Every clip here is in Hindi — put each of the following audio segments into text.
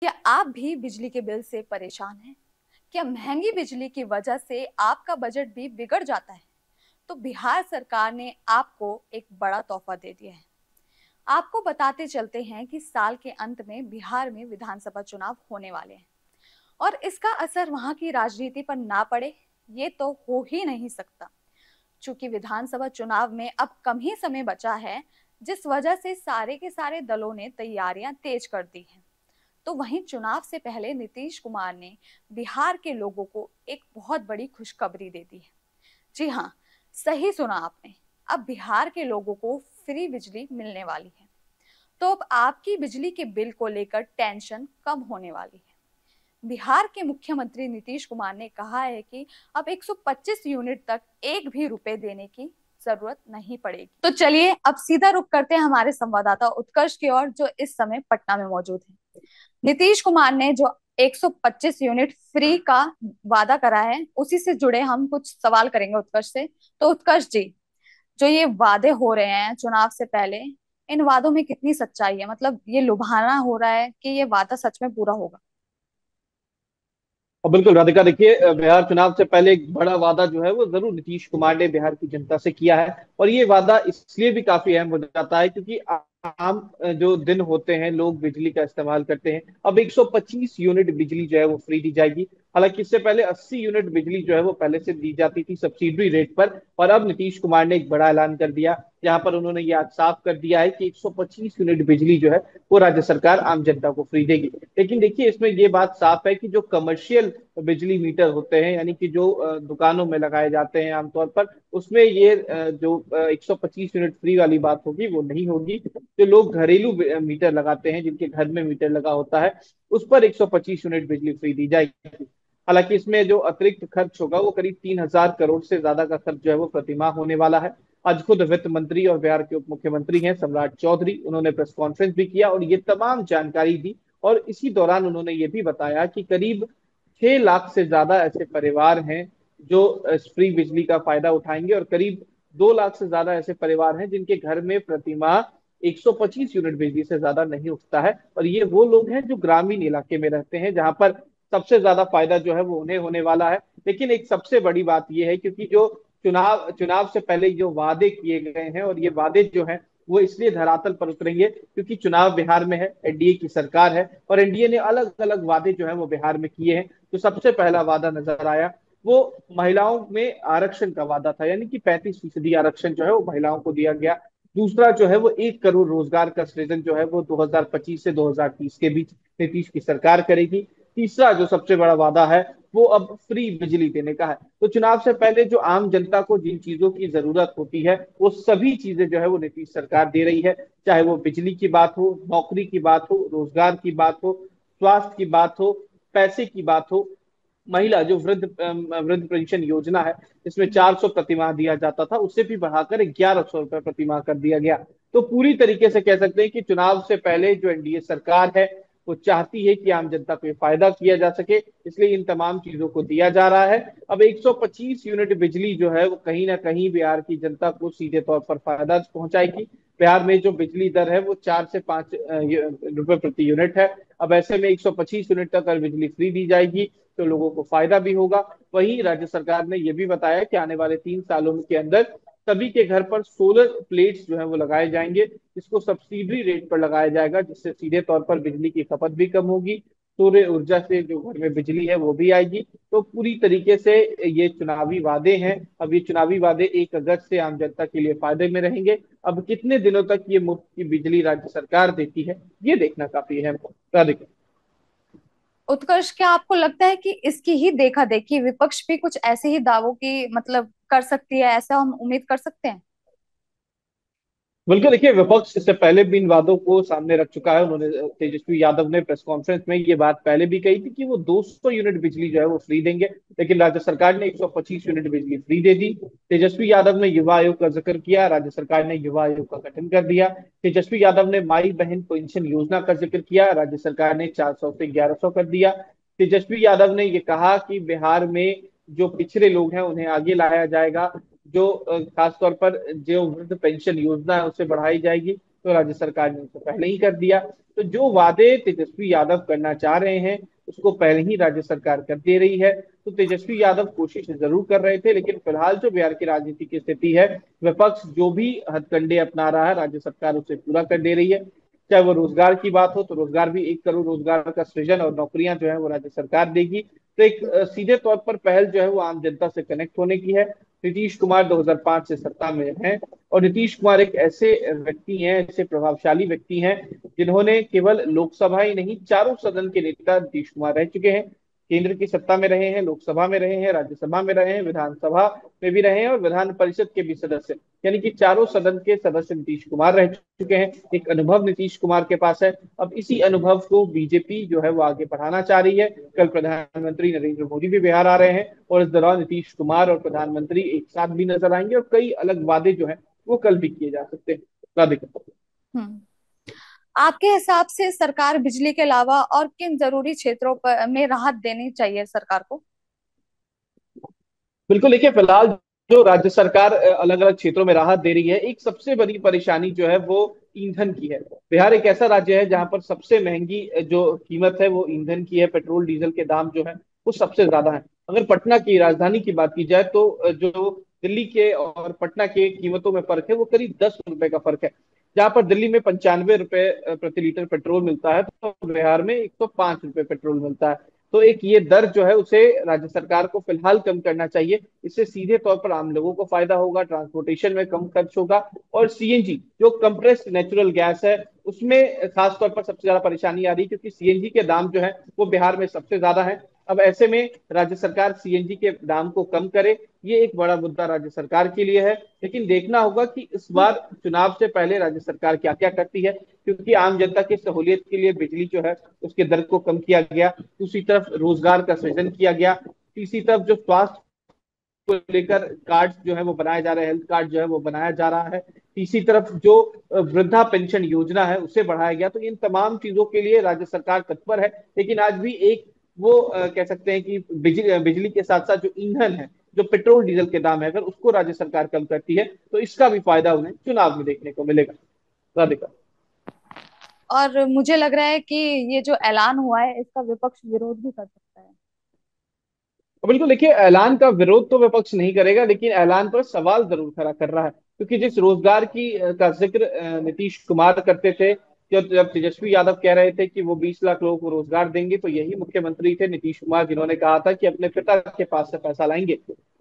क्या आप भी बिजली के बिल से परेशान हैं? क्या महंगी बिजली की वजह से आपका बजट भी बिगड़ जाता है? तो बिहार सरकार ने आपको एक बड़ा तोहफा दे दिया है। आपको बताते चलते हैं कि साल के अंत में बिहार में विधानसभा चुनाव होने वाले हैं और इसका असर वहां की राजनीति पर ना पड़े, ये तो हो ही नहीं सकता। चूंकि विधानसभा चुनाव में अब कम ही समय बचा है, जिस वजह से सारे के सारे दलों ने तैयारियां तेज कर दी हैं। तो वहीं चुनाव से पहले नीतीश कुमार ने बिहार के लोगों को एक बहुत बड़ी खुशखबरी दे दी है। जी हाँ, सही सुना आपने। अब बिहार के लोगों को फ्री बिजली मिलने वाली है। तो अब आपकी बिजली के बिल को लेकर टेंशन कम होने वाली है। बिहार के मुख्यमंत्री नीतीश कुमार ने कहा है कि अब 125 यूनिट तक एक भी रुपए देने की जरूरत नहीं पड़ेगी। तो चलिए अब सीधा रुख करते हैं हमारे संवाददाता उत्कर्ष की ओर, जो इस समय पटना में मौजूद है। नीतीश कुमार ने जो 125 यूनिट फ्री का वादा करा है, उसी से जुड़े हम कुछ सवाल करेंगे उत्कर्ष से। तो उत्कर्ष जी, जो ये वादे हो रहे हैं चुनाव से पहले, इन वादों में कितनी सच्चाई है? मतलब ये लुभाना हो रहा है कि ये वादा सच में पूरा होगा? और बिल्कुल राधिका, देखिए बिहार चुनाव से पहले एक बड़ा वादा जो है वो जरूर नीतीश कुमार ने बिहार की जनता से किया है। और ये वादा इसलिए भी काफी अहम हो जाता है क्योंकि आम जो दिन होते हैं लोग बिजली का इस्तेमाल करते हैं। अब 125 यूनिट बिजली जो है वो फ्री दी जाएगी। हालांकि इससे पहले 80 यूनिट बिजली जो है वो पहले से दी जाती थी सब्सिडी रेट पर। और अब नीतीश कुमार ने एक बड़ा ऐलान कर दिया, जहां पर उन्होंने ये आज साफ कर दिया है कि 125 यूनिट बिजली जो है वो राज्य सरकार आम जनता को फ्री देगी। लेकिन देखिए, इसमें ये बात साफ है कि जो कमर्शियल बिजली मीटर होते हैं, यानी कि जो दुकानों में लगाए जाते हैं आमतौर पर, उसमें ये जो 125 यूनिट फ्री वाली बात होगी वो नहीं होगी। जो लोग घरेलू मीटर लगाते हैं, जिनके घर में मीटर लगा होता है, उस पर 125 यूनिट बिजली फ्री दी जाएगी। हालांकि इसमें जो अतिरिक्त खर्च होगा वो करीब 3,000 करोड़ से ज्यादा का खर्च जो है वो प्रतिमाह होने वाला है। आज खुद वित्त मंत्री और बिहार के उप मुख्यमंत्री हैं सम्राट चौधरी, उन्होंने प्रेस कॉन्फ्रेंस भी किया और ये तमाम जानकारी दी। और इसी दौरान उन्होंने ये भी बताया कि करीब 6 लाख से ज्यादा ऐसे परिवार हैं जो इस फ्री बिजली का फायदा उठाएंगे, और करीब 2 लाख से ज्यादा ऐसे परिवार हैं जिनके घर में प्रतिमाह 125 यूनिट बिजली से ज्यादा नहीं उठता है। और ये वो लोग हैं जो ग्रामीण इलाके में रहते हैं, जहां पर सबसे ज्यादा फायदा जो है वो उन्हें होने वाला है। लेकिन एक सबसे बड़ी बात यह है, क्योंकि जो चुनाव चुनाव से पहले जो वादे किए गए हैं, और ये वादे जो हैं वो इसलिए धरातल पर उतरेंगे क्योंकि चुनाव बिहार में है, एनडीए की सरकार है, और एनडीए ने अलग अलग वादे जो है वो बिहार में किए हैं। तो सबसे पहला वादा नजर आया वो महिलाओं में आरक्षण का वादा था, यानी कि 35% आरक्षण जो है वो महिलाओं को दिया गया। दूसरा जो है वो 1 करोड़ रोजगार का सृजन जो है वो 2025 से 2030 के बीच नीतीश की सरकार करेगी। तीसरा जो सबसे बड़ा वादा है वो अब फ्री बिजली देने का है। तो चुनाव से पहले जो आम जनता को जिन चीजों की जरूरत होती है वो सभी चीजें जो है वो नीतीश सरकार दे रही है। चाहे वो बिजली की बात हो, नौकरी की बात हो, रोजगार की बात हो, स्वास्थ्य की बात हो, पैसे की बात हो, महिला जो वृद्ध पेंशन योजना है, इसमें 400 प्रतिमाह दिया जाता था, उससे भी बढ़ाकर 1,100 रुपए प्रतिमाह कर दिया गया। तो पूरी तरीके से कह सकते हैं कि चुनाव से पहले जो एनडीए सरकार है वो चाहती है कि आम जनता को ये फायदा किया जा सके, इसलिए इन तमाम चीजों को दिया जा रहा है। अब 125 यूनिट बिजली जो है वो कहीं ना कहीं बिहार की जनता को सीधे तौर पर फायदा पहुंचाएगी। बिहार में जो बिजली दर है वो 4 से 5 रुपए प्रति यूनिट है। अब ऐसे में 125 यूनिट तक अगर बिजली फ्री दी जाएगी तो लोगों को फायदा भी होगा। वहीं राज्य सरकार ने यह भी बताया कि आने वाले 3 सालों के अंदर सभी के घर पर सोलर प्लेट्स जो है वो लगाए जाएंगे। इसको सब्सिडी रेट पर लगाया जाएगा, जिससे सीधे तौर पर बिजली की खपत भी कम होगी, सूर्य ऊर्जा से जो घर में बिजली है वो भी आएगी। तो पूरी तरीके से ये चुनावी वादे हैं। अब ये चुनावी वादे 1 अगस्त से आम जनता के लिए फायदे में रहेंगे। अब कितने दिनों तक ये मुफ्त की बिजली राज्य सरकार देती है, ये देखना काफी अहम है। राधिका, उत्कर्ष, क्या आपको लगता है कि इसकी ही देखा देखी विपक्ष भी कुछ ऐसे ही दावों की मतलब कर सकती है, ऐसा हम उम्मीद कर सकते हैं? बिल्कुल, देखिए विपक्ष इससे पहले भी इन वादों को सामने रख चुका है। उन्होंने तेजस्वी यादव ने प्रेस कॉन्फ्रेंस में ये बात पहले भी कही थी कि वो 200 यूनिट बिजली जो है वो फ्री देंगे, लेकिन राज्य सरकार ने 125 यूनिट बिजली फ्री दे दी। तेजस्वी यादव ने युवा आयोग का जिक्र किया, राज्य सरकार ने युवा आयोग का गठन कर दिया। तेजस्वी यादव ने माई बहन पेंशन योजना का जिक्र किया, राज्य सरकार ने 400 से 1,100 कर दिया। तेजस्वी यादव ने ये कहा कि बिहार में जो पिछड़े लोग हैं उन्हें आगे लाया जाएगा, जो खास तौर पर जो वृद्ध पेंशन योजना है उसे बढ़ाई जाएगी। तो राज्य सरकार ने उसे पहले ही कर दिया। तो जो वादे तेजस्वी यादव करना चाह रहे हैं उसको पहले ही राज्य सरकार कर दे रही है। तो तेजस्वी यादव कोशिश जरूर कर रहे थे, लेकिन फिलहाल जो बिहार की राजनीति की स्थिति है, विपक्ष जो भी हथकंडे अपना रहा है राज्य सरकार उसे पूरा कर दे रही है। चाहे वो रोजगार की बात हो तो रोजगार भी 1 करोड़ रोजगार का सृजन और नौकरियां जो है वो राज्य सरकार देगी। तो एक सीधे तौर पर पहल जो है वो आम जनता से कनेक्ट होने की है। नीतीश कुमार 2005 से सत्ता में हैं और नीतीश कुमार एक ऐसे व्यक्ति हैं, ऐसे प्रभावशाली व्यक्ति हैं जिन्होंने केवल लोकसभा ही नहीं, चारों सदन के नेता नीतीश कुमार रह चुके हैं। केंद्र की सत्ता में रहे हैं, लोकसभा में रहे हैं, राज्यसभा में रहे हैं, विधानसभा में भी रहे हैं और विधान परिषद के भी सदस्य, यानी कि चारों सदन के सदस्य नीतीश कुमार रह चुके हैं। एक अनुभव नीतीश कुमार के पास है। अब इसी अनुभव को बीजेपी जो है वो आगे बढ़ाना चाह रही है। कल प्रधानमंत्री नरेंद्र मोदी भी बिहार आ रहे हैं और इस दौरान नीतीश कुमार और प्रधानमंत्री एक साथ भी नजर आएंगे और कई अलग वादे जो है वो कल भी किए जा सकते हैं। राधिका। हम्म। आपके हिसाब से सरकार बिजली के अलावा और किन जरूरी क्षेत्रों पर में राहत देनी चाहिए सरकार को? बिल्कुल, देखिए फिलहाल जो राज्य सरकार अलग अलग क्षेत्रों में राहत दे रही है, एक सबसे बड़ी परेशानी जो है वो ईंधन की है। बिहार एक ऐसा राज्य है जहां पर सबसे महंगी जो कीमत है वो ईंधन की है। पेट्रोल डीजल के दाम जो है वो सबसे ज्यादा है। अगर पटना की राजधानी की बात की जाए तो जो दिल्ली के और पटना के कीमतों में फर्क है वो करीब 10 रुपए का फर्क है। जहां पर दिल्ली में 95 रुपए प्रति लीटर पेट्रोल मिलता है तो बिहार में 105 रुपए पेट्रोल मिलता है। तो एक ये दर जो है उसे राज्य सरकार को फिलहाल कम करना चाहिए। इससे सीधे तौर पर आम लोगों को फायदा होगा, ट्रांसपोर्टेशन में कम खर्च होगा। और सीएनजी जो कंप्रेस्ड नेचुरल गैस है उसमें खास तौर पर सबसे ज्यादा परेशानी आ रही है, क्योंकि सीएनजी के दाम जो है वो बिहार में सबसे ज्यादा है। अब ऐसे में राज्य सरकार सीएनजी के दाम को कम करे, ये एक बड़ा मुद्दा राज्य सरकार के लिए है। लेकिन देखना होगा कि इस बार चुनाव से पहले राज्य सरकार क्या क्या करती है, क्योंकि आम जनता की सहूलियत के लिए बिजली जो है उसके दर को कम किया गया, दूसरी तरफ रोजगार का सृजन किया गया, तीसरी तरफ जो स्वास्थ्य को लेकर कार्ड जो है वो बनाया जा रहा है, हेल्थ कार्ड जो है वो बनाया जा रहा है, तीसरी तरफ जो वृद्धा पेंशन योजना है उसे बढ़ाया गया। तो इन तमाम चीजों के लिए राज्य सरकार तत्पर है। लेकिन आज भी एक वो कह सकते हैं कि बिजली के साथ साथ जो ईंधन है, जो पेट्रोल डीजल के दाम है, अगर उसको राज्य सरकार कम करती है तो इसका भी फायदा उन्हें चुनाव में देखने को मिलेगा। राधिका। और मुझे लग रहा है कि ये जो ऐलान हुआ है इसका विपक्ष विरोध भी कर सकता है। तो बिल्कुल, देखिए ऐलान का विरोध तो विपक्ष नहीं करेगा, लेकिन ऐलान पर सवाल जरूर खड़ा कर रहा है। क्योंकि जिस रोजगार की का जिक्र नीतीश कुमार करते थे, जब जब तेजस्वी यादव कह रहे थे कि वो 20 लाख लोगों को रोजगार देंगे, तो यही मुख्यमंत्री थे नीतीश कुमार जिन्होंने कहा था कि अपने पिता के पास से पैसा लाएंगे।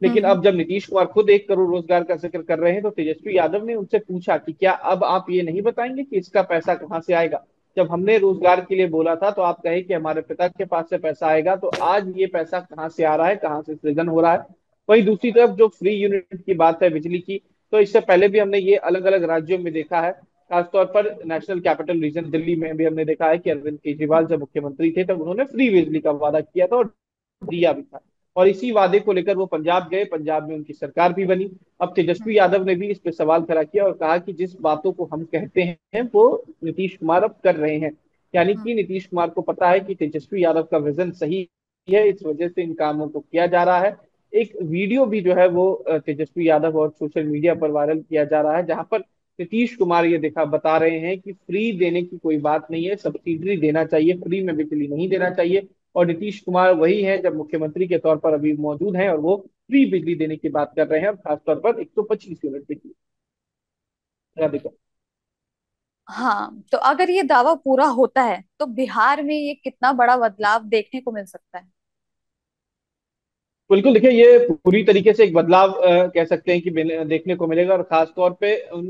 लेकिन हम्म। अब जब नीतीश कुमार खुद 1 करोड़ रोजगार का जिक्र कर रहे हैं तो तेजस्वी यादव ने उनसे पूछा कि क्या अब आप ये नहीं बताएंगे कि इसका पैसा कहाँ से आएगा? जब हमने रोजगार के लिए बोला था तो आप कहे कि हमारे पिता के पास से पैसा आएगा, तो आज ये पैसा कहाँ से आ रहा है, कहाँ से सृजन हो रहा है? वहीं दूसरी तरफ जो फ्री यूनिट की बात है बिजली की, तो इससे पहले भी हमने ये अलग अलग राज्यों में देखा है। खासतौर पर नेशनल कैपिटल रीजन दिल्ली में भी हमने देखा है कि अरविंद केजरीवाल जब मुख्यमंत्री थे तब उन्होंने फ्री बिजली का वादा किया था और दिया भी था। और इसी वादे को लेकर वो पंजाब गए, पंजाब में उनकी सरकार भी बनी। अब तेजस्वी यादव ने भी इस पे सवाल खड़ा किया और कहा कि जिस बातों को हम कहते हैं वो नीतीश कुमार अब कर रहे हैं। यानी हम्म। कि नीतीश कुमार को पता है कि तेजस्वी यादव का विजन सही है, इस वजह से इन कामों को किया जा रहा है। एक वीडियो भी जो है वो तेजस्वी यादव और सोशल मीडिया पर वायरल किया जा रहा है, जहां पर नीतीश कुमार ये देखा बता रहे हैं कि फ्री देने की कोई बात नहीं है, सब्सिडी देना चाहिए, फ्री में बिजली नहीं देना चाहिए। और नीतीश कुमार वही है जब मुख्यमंत्री के तौर पर अभी मौजूद हैं और वो फ्री बिजली देने की बात कर रहे हैं, और खासतौर पर 125 यूनिट बिजली। राधिका। हाँ, तो अगर ये दावा पूरा होता है तो बिहार में ये कितना बड़ा बदलाव देखने को मिल सकता है? बिल्कुल, देखिए ये पूरी तरीके से एक बदलाव कह सकते हैं कि देखने को मिलेगा, और खास तौर पे उन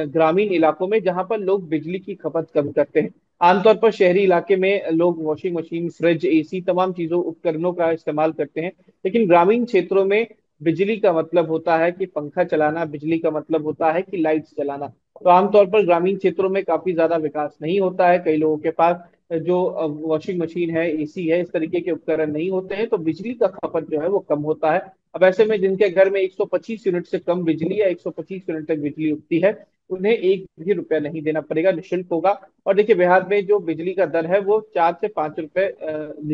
ग्रामीण इलाकों में जहां पर लोग बिजली की खपत कम करते हैं। आमतौर पर शहरी इलाके में लोग वॉशिंग मशीन, फ्रिज, एसी तमाम चीजों उपकरणों का इस्तेमाल करते हैं। लेकिन ग्रामीण क्षेत्रों में बिजली का मतलब होता है कि पंखा चलाना, बिजली का मतलब होता है कि लाइट्स जलाना। तो आमतौर पर ग्रामीण क्षेत्रों में काफी ज्यादा विकास नहीं होता है, कई लोगों के पास जो वॉशिंग मशीन है, एसी है, इस तरीके के उपकरण नहीं होते हैं, तो बिजली का खपत जो है वो कम होता है। अब ऐसे में जिनके घर में 125 यूनिट से कम बिजली या 125 यूनिट तक बिजली उगती है, उन्हें एक भी रुपया नहीं देना पड़ेगा, निःशुल्क होगा। और देखिए बिहार में जो बिजली का दर है वो 4 से 5 रुपए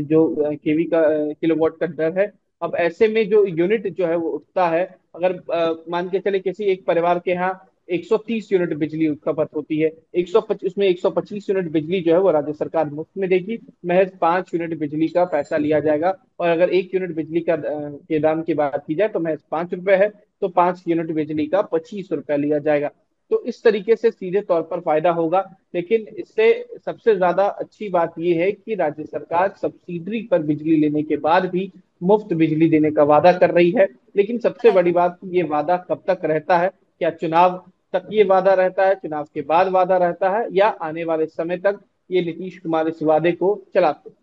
जो केवी का किलोवाट का दर है। अब ऐसे में जो यूनिट जो है वो उठता है, अगर मान के चले किसी एक परिवार के यहाँ 130 यूनिट बिजली खपत होती है। 125 उसमें 125 यूनिट बिजली जो है वो राज्य सरकार मुफ्त में देगी। महज 5 यूनिट बिजली का पैसा लिया जाएगा। और अगर 1 यूनिट बिजली का के दाम की बात की जाए तो महज 5 रुपए है। तो 5 यूनिट बिजली का 25 रुपया लिया जाएगा। तो इस तरीके से सीधे तौर पर फायदा होगा। लेकिन इससे सबसे ज्यादा अच्छी बात यह है कि राज्य सरकार सब्सिडी पर बिजली लेने के बाद भी मुफ्त बिजली देने का वादा कर रही है। लेकिन सबसे बड़ी बात, ये वादा कब तक रहता है? क्या चुनाव तक ये वादा रहता है, चुनाव के बाद वादा रहता है, या आने वाले समय तक ये नीतीश कुमार इस वादे को चलाते हैं?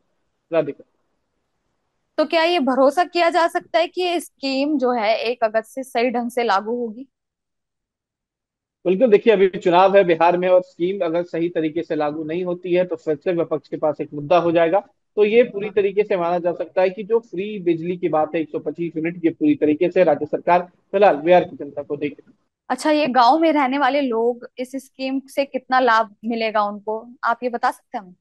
राधिका। तो क्या ये भरोसा किया जा सकता है कि ये स्कीम जो है 1 अगस्त से सही ढंग से लागू होगी? बिल्कुल, देखिए अभी चुनाव है बिहार में, और स्कीम अगर सही तरीके से लागू नहीं होती है तो फिर से विपक्ष के पास एक मुद्दा हो जाएगा। तो ये पूरी तरीके से माना जा सकता है कि जो फ्री बिजली की बात है 125 यूनिट, ये पूरी तरीके से राज्य सरकार फिलहाल बिहार की जनता को देगी। अच्छा, ये गांव में रहने वाले लोग इस स्कीम से कितना लाभ मिलेगा उनको, आप ये बता सकते हैं हमें?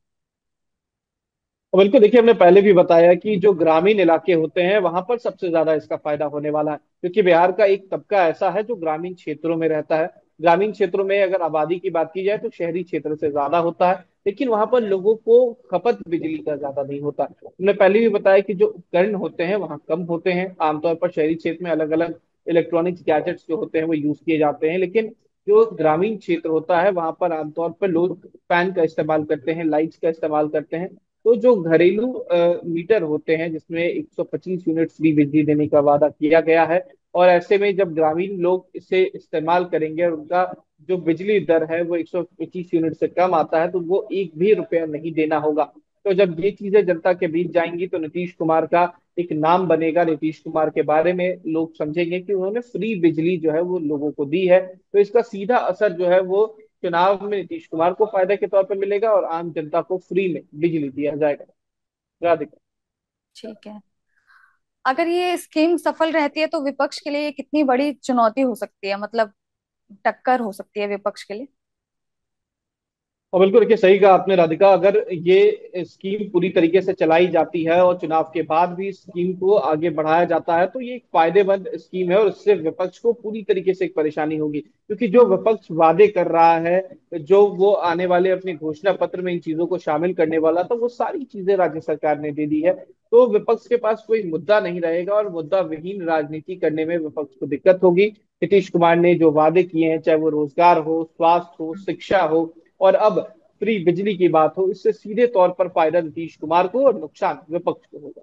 तो बिल्कुल, देखिए हमने पहले भी बताया कि जो ग्रामीण इलाके होते हैं वहां पर सबसे ज्यादा इसका फायदा होने वाला है, क्योंकि बिहार का एक तबका ऐसा है जो ग्रामीण क्षेत्रों में रहता है। ग्रामीण क्षेत्रों में अगर आबादी की बात की जाए तो शहरी क्षेत्र से ज्यादा होता है, लेकिन वहां पर लोगों को खपत बिजली का ज्यादा नहीं होता। हमने पहले भी बताया कि जो उपकरण होते हैं वहाँ कम होते हैं। आमतौर पर शहरी क्षेत्र में अलग अलग इलेक्ट्रॉनिक्स गैजेट्स जो होते हैं वो यूज किए जाते हैं, लेकिन जो ग्रामीण क्षेत्र होता है वहां पर आमतौर पर लोग फैन का इस्तेमाल करते हैं, लाइट्स का इस्तेमाल करते हैं। तो जो घरेलू मीटर होते हैं जिसमें 125 यूनिट फ्री बिजली देने का वादा किया गया है, और ऐसे में जब ग्रामीण लोग इसे इस्तेमाल करेंगे और उनका जो बिजली दर है वो 125 यूनिट से कम आता है, तो वो एक भी रुपया नहीं देना होगा। तो जब ये चीजें जनता के बीच जाएंगी तो नीतीश कुमार का एक नाम बनेगा। नीतीश कुमार के बारे में लोग समझेंगे कि उन्होंने फ्री बिजली जो है वो लोगों को दी है। तो इसका सीधा असर जो है वो चुनाव में नीतीश कुमार को फायदे के तौर पर मिलेगा और आम जनता को फ्री में बिजली दिया जाएगा। राधिका। ठीक है। अगर ये स्कीम सफल रहती है तो विपक्ष के लिए ये कितनी बड़ी चुनौती हो सकती है, मतलब टक्कर हो सकती है विपक्ष के लिए? और बिल्कुल, देखिए सही कहा आपने राधिका। अगर ये स्कीम पूरी तरीके से चलाई जाती है और चुनाव के बाद भी इस स्कीम को आगे बढ़ाया जाता है तो ये एक फायदेमंद स्कीम है, और इससे विपक्ष को पूरी तरीके से एक परेशानी होगी, क्योंकि जो हम्म। विपक्ष वादे कर रहा है, जो वो आने वाले अपने घोषणा पत्र में इन चीजों को शामिल करने वाला था, वो सारी चीजें राज्य सरकार ने दे दी है। तो विपक्ष के पास कोई मुद्दा नहीं रहेगा, और मुद्दा विहीन राजनीति करने में विपक्ष को दिक्कत होगी। नीतीश कुमार ने जो वादे किए हैं, चाहे वो रोजगार हो, स्वास्थ्य हो, शिक्षा हो, और अब फ्री बिजली की बात हो, इससे सीधे तौर पर फायदा नीतीश कुमार को और नुकसान विपक्ष को होगा।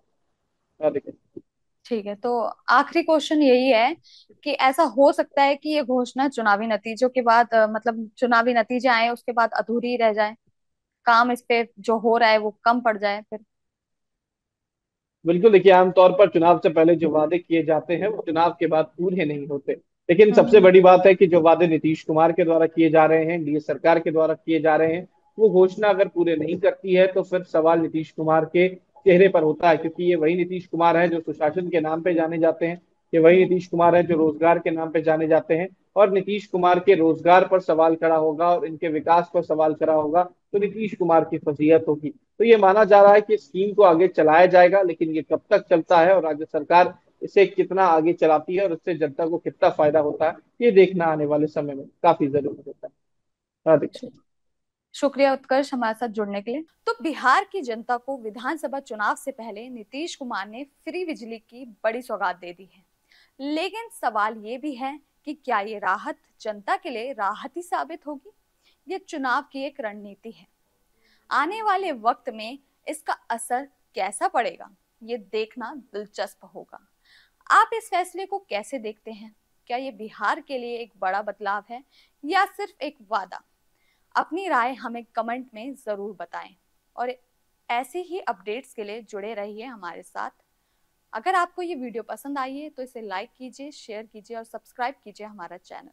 हाँ, देखिए। ठीक है, तो आखिरी क्वेश्चन यही है कि ऐसा हो सकता है कि ये घोषणा चुनावी नतीजों के बाद मतलब चुनावी नतीजे आए उसके बाद अधूरी रह जाए, काम इस पे जो हो रहा है वो कम पड़ जाए फिर? बिल्कुल, देखिए आमतौर पर चुनाव से पहले जो वादे किए जाते हैं वो चुनाव के बाद पूरे नहीं होते। लेकिन सबसे हम्म। बड़ी बात है कि जो वादे नीतीश कुमार के द्वारा किए जा रहे हैं, एनडीए सरकार के द्वारा किए जा रहे हैं, वो घोषणा अगर पूरे नहीं करती है तो फिर सवाल नीतीश कुमार के चेहरे पर होता है, क्योंकि ये वही नीतीश कुमार है जो सुशासन के नाम पे जाने जाते हैं। ये वही नीतीश कुमार है जो रोजगार के नाम पे जाने जाते हैं। और नीतीश कुमार के रोजगार पर सवाल खड़ा होगा और इनके विकास पर सवाल खड़ा होगा तो नीतीश कुमार की फजीहत होगी। तो ये माना जा रहा है कि स्कीम को आगे चलाया जाएगा, लेकिन ये कब तक चलता है और राज्य सरकार इसे कितना आगे चलाती है और उससे जनता को कितना फायदा होता है, ये देखना आने वाले समय में काफी जरूरी होता है। हाँ, देखिए। शुक्रिया उत्कर्ष हमारे साथ जुड़ने के लिए। तो बिहार की जनता को विधानसभा चुनाव से पहले नीतीश कुमार ने फ्री बिजली की बड़ी सौगात दे दी है, लेकिन सवाल ये भी है कि क्या ये राहत जनता के लिए राहत ही साबित होगी? ये चुनाव की एक रणनीति है। आने वाले वक्त में इसका असर कैसा पड़ेगा ये देखना दिलचस्प होगा। आप इस फैसले को कैसे देखते हैं? क्या ये बिहार के लिए एक बड़ा बदलाव है या सिर्फ एक वादा? अपनी राय हमें कमेंट में जरूर बताएं, और ऐसे ही अपडेट्स के लिए जुड़े रहिए हमारे साथ। अगर आपको ये वीडियो पसंद आई है तो इसे लाइक कीजिए, शेयर कीजिए और सब्सक्राइब कीजिए हमारा चैनल।